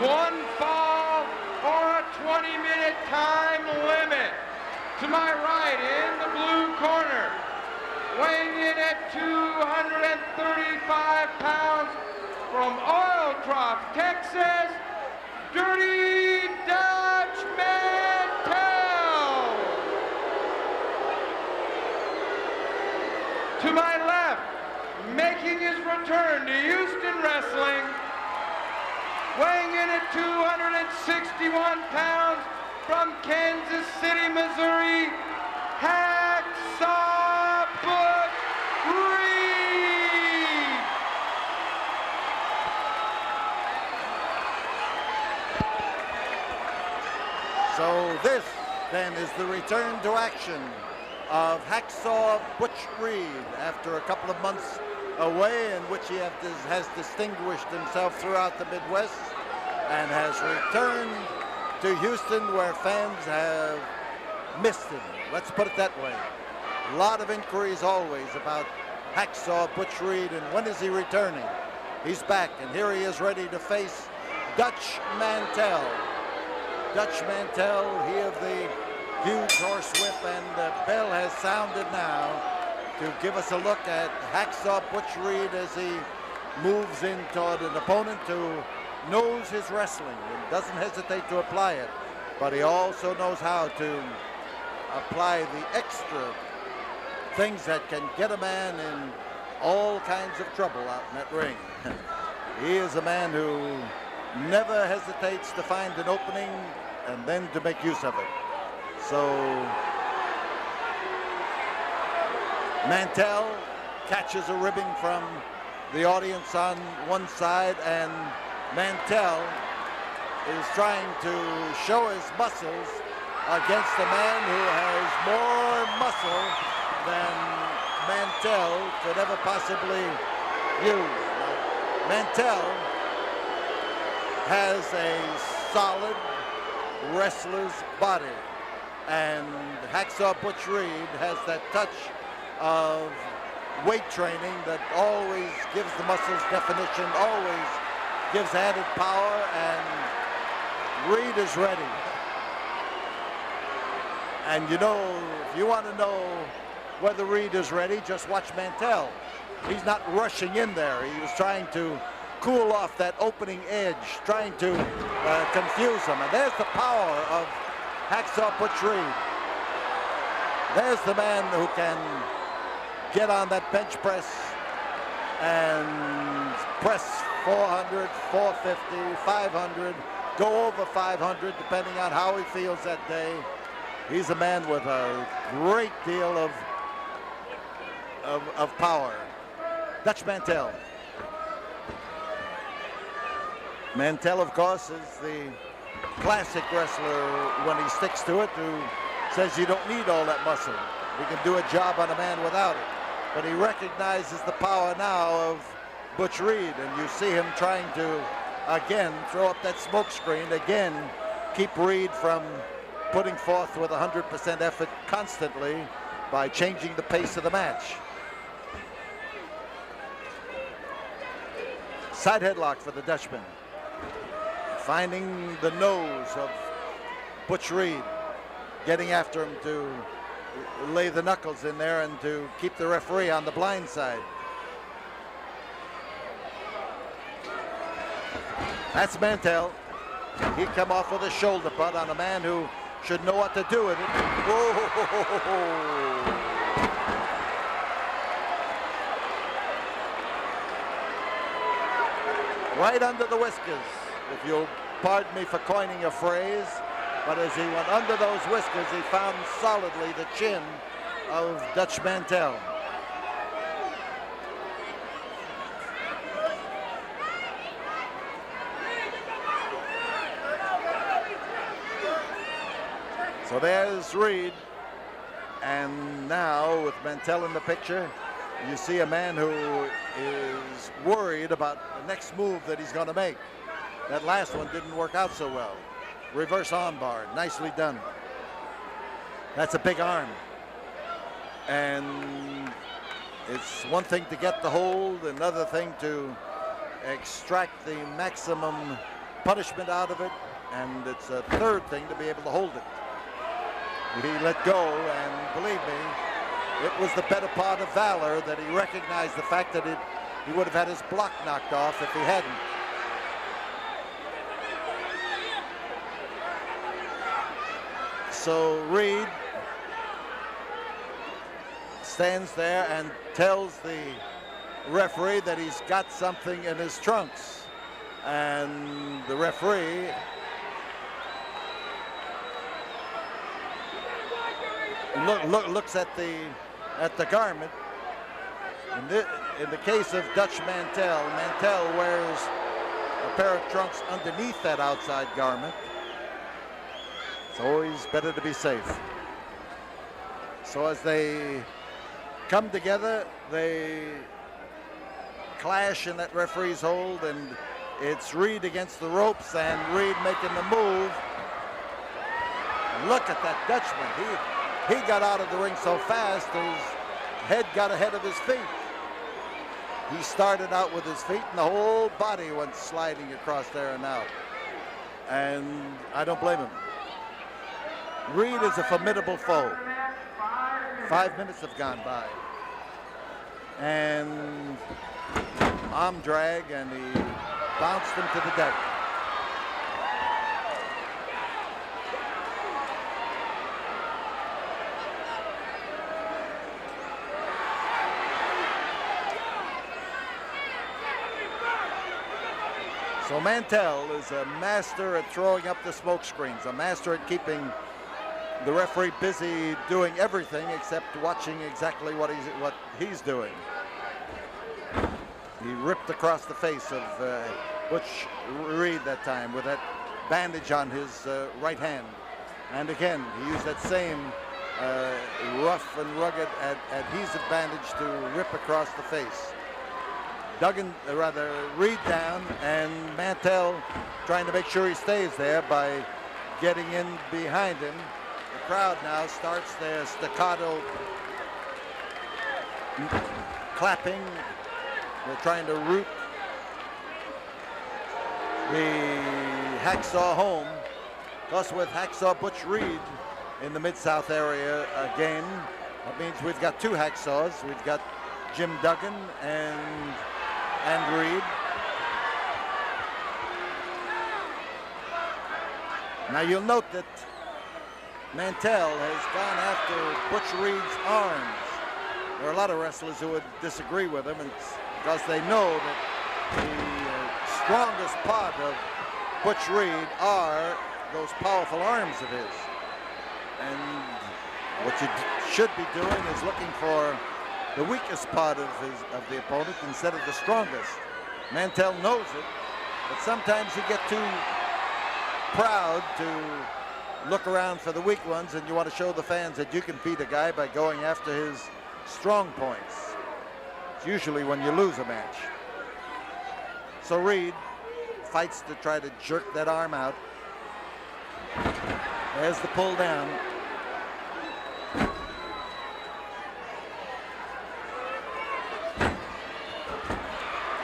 One fall or a 20-minute time limit. To my right in the blue corner, weighing in at 235 pounds from Oil Trough, Texas, Dirty Dutch Mantel. To my left, making his return to Houston Wrestling, weighing in at 261 pounds from Kansas City, Missouri, Hacksaw Butch Reed. So this, then, is the return to action of Hacksaw Butch Reed after a couple of months away in which he has distinguished himself throughout the Midwest and has returned to Houston, where fans have missed him. Let's put it that way. A lot of inquiries always about Hacksaw Butch Reed and when is he returning. He's back, and here he is ready to face Dutch Mantel. Dutch Mantel, he of the huge horsewhip, and the bell has sounded now to give us a look at Hacksaw Butch Reed as he moves in toward an opponent who knows his wrestling and doesn't hesitate to apply it, but he also knows how to apply the extra things that can get a man in all kinds of trouble out in that ring. He is a man who never hesitates to find an opening and then to make use of it. So Mantel catches a ribbing from the audience on one side, and Mantel is trying to show his muscles against a man who has more muscle than Mantel could ever possibly use. Mantel has a solid wrestler's body, and Hacksaw Butch Reed has that touch of weight training that always gives the muscles definition, always gives added power, and Reed is ready. And you know, if you want to know whether Reed is ready, just watch Mantel. He's not rushing in there. He was trying to cool off that opening edge, trying to confuse him. And there's the power of Hacksaw Butch Reed. There's the man who can get on that bench press and press 400, 450, 500, go over 500, depending on how he feels that day. He's a man with a great deal of power. Dutch Mantel. Mantel, of course, is the classic wrestler when he sticks to it, who says you don't need all that muscle. You can do a job on a man without it. But he recognizes the power now of Butch Reed, and you see him trying to, again, throw up that smoke screen, again, keep Reed from putting forth with 100% effort constantly by changing the pace of the match. Side headlock for the Dutchman. Finding the nose of Butch Reed, getting after him to lay the knuckles in there and to keep the referee on the blind side. That's Mantel. He come off with a shoulder butt on a man who should know what to do with it. Whoa. Right under the whiskers, if you'll pardon me for coining a phrase, but as he went under those whiskers, he found solidly the chin of Dutch Mantel. So there's Reed, and now with Mantel in the picture, you see a man who is worried about the next move that he's going to make. That last one didn't work out so well. Reverse armbar, nicely done. That's a big arm. And it's one thing to get the hold, another thing to extract the maximum punishment out of it, and it's a third thing to be able to hold it. He let go, and believe me, it was the better part of valor that he recognized the fact that he would have had his block knocked off if he hadn't. So Reed stands there and tells the referee that he's got something in his trunks, and the referee looks at the garment. In the case of Dutch Mantel wears a pair of trunks underneath that outside garment. It's always better to be safe. So as they come together, they clash in that referee's hold, and it's Reed against the ropes, and Reed making the move. Look at that Dutchman. He got out of the ring so fast, his head got ahead of his feet. He started out with his feet, and the whole body went sliding across there and out. And I don't blame him. Reed is a formidable foe. 5 minutes have gone by. And arm drag, and he bounced him to the deck. So Mantel is a master at throwing up the smoke screens, a master at keeping the referee busy doing everything except watching exactly what he's doing. He ripped across the face of Butch Reed that time with that bandage on his right hand. And again, he used that same rough and rugged adhesive bandage to rip across the face. Reed down, and Mantel trying to make sure he stays there by getting in behind him. The crowd now starts their staccato clapping. They're trying to root the Hacksaw home. Plus, with Hacksaw Butch Reed in the Mid-South area again, that means we've got two Hacksaws. We've got Jim Duggan and Reed. Now you'll note that Mantel has gone after Butch Reed's arms. There are a lot of wrestlers who would disagree with him, and because they know that the strongest part of Butch Reed are those powerful arms of his. And what you should be doing is looking for the weakest part of the opponent instead of the strongest. Mantel knows it, but sometimes you get too proud to look around for the weak ones, and you want to show the fans that you can beat a guy by going after his strong points. It's usually when you lose a match. So Reed fights to try to jerk that arm out. There's the pull down.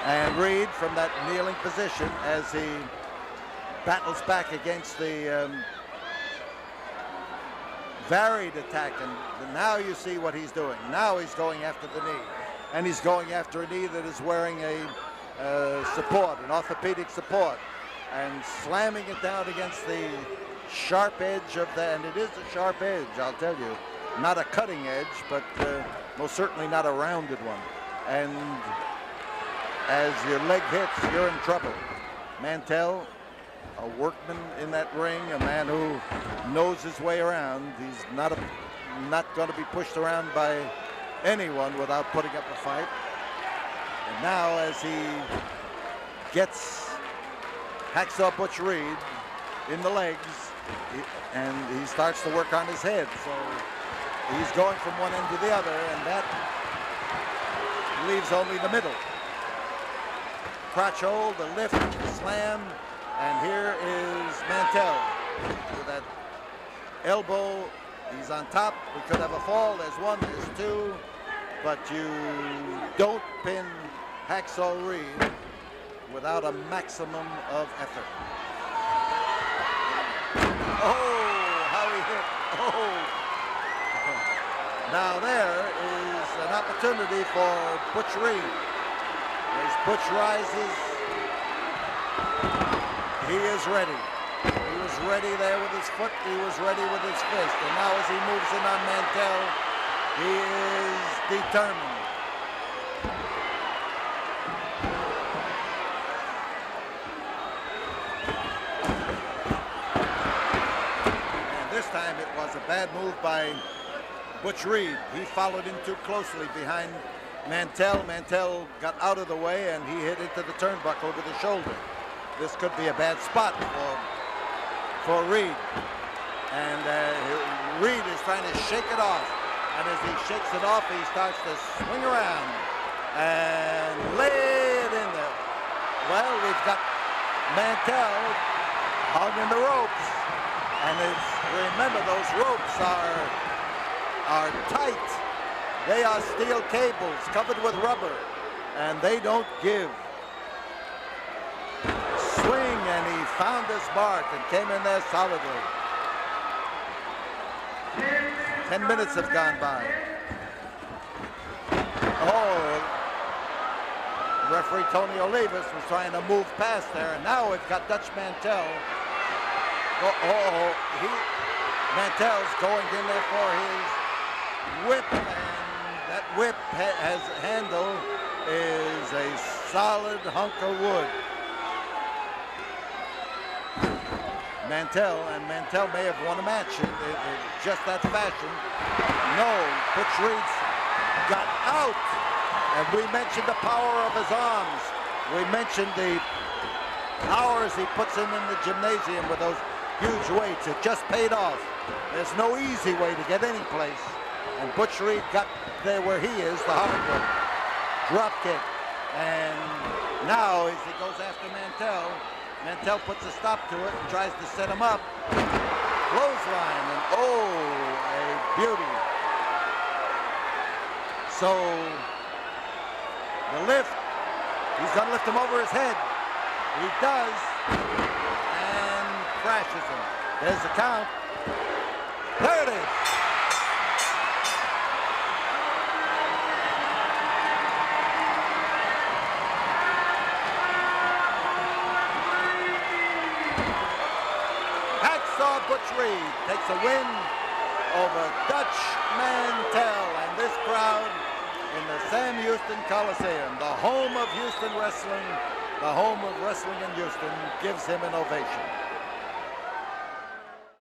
And Reed from that kneeling position as he battles back against the varied attack. And now you see what he's doing. Now he's going after the knee. And he's going after a knee that is wearing a support, an orthopedic support, and slamming it down against the sharp edge of that. And it is a sharp edge, I'll tell you. Not a cutting edge, but most certainly not a rounded one. And as your leg hits, you're in trouble. Mantel, a workman in that ring, a man who knows his way around. He's not going to be pushed around by anyone without putting up a fight. And now as he gets Hacksaw Butch Reed in the legs, and he starts to work on his head. So he's going from one end to the other, and that leaves only the middle. Crotch hold, the lift, the slam, and here is Mantel with that elbow. He's on top. We could have a fall. There's one, there's two, but you don't pin Hacksaw Reed without a maximum of effort. Oh, how he hit. Oh. Now there is an opportunity for Butch Reed. As Butch rises, he is ready. He was ready there with his foot. He was ready with his fist. And now as he moves in on Mantel, he is determined. And this time it was a bad move by Butch Reed. He followed in too closely behind Mantel. Mantel got out of the way and he hit into the turnbuckle over the shoulder. This could be a bad spot for Reed. And Reed is trying to shake it off. And as he shakes it off, he starts to swing around and lay it in there. Well, we've got Mantel hung in the ropes. And remember, those ropes are tight. They are steel cables covered with rubber, and they don't give. Swing, and he found his mark and came in there solidly. 10 minutes have gone by. Oh, referee Tony Olivas was trying to move past there, and now we've got Dutch Mantel. Mantel's going in there for his whip, and that whip handle is a solid hunk of wood. Mantel may have won a match in just that fashion. No, Butch Reed's got out, and we mentioned the power of his arms. We mentioned the hours he puts in the gymnasium with those huge weights. It just paid off. There's no easy way to get any place. And Butch Reed got there where he is, the hard way. Drop kick. And now as he goes after Mantel, Mantel puts a stop to it and tries to set him up. Clothesline, and oh, a beauty. So the lift, he's gonna lift him over his head. He does, and crashes him. There's the count. There it is. Butch Reed takes a win over Dutch Mantel, and this crowd in the Sam Houston Coliseum, the home of Houston wrestling, the home of wrestling in Houston, gives him an ovation.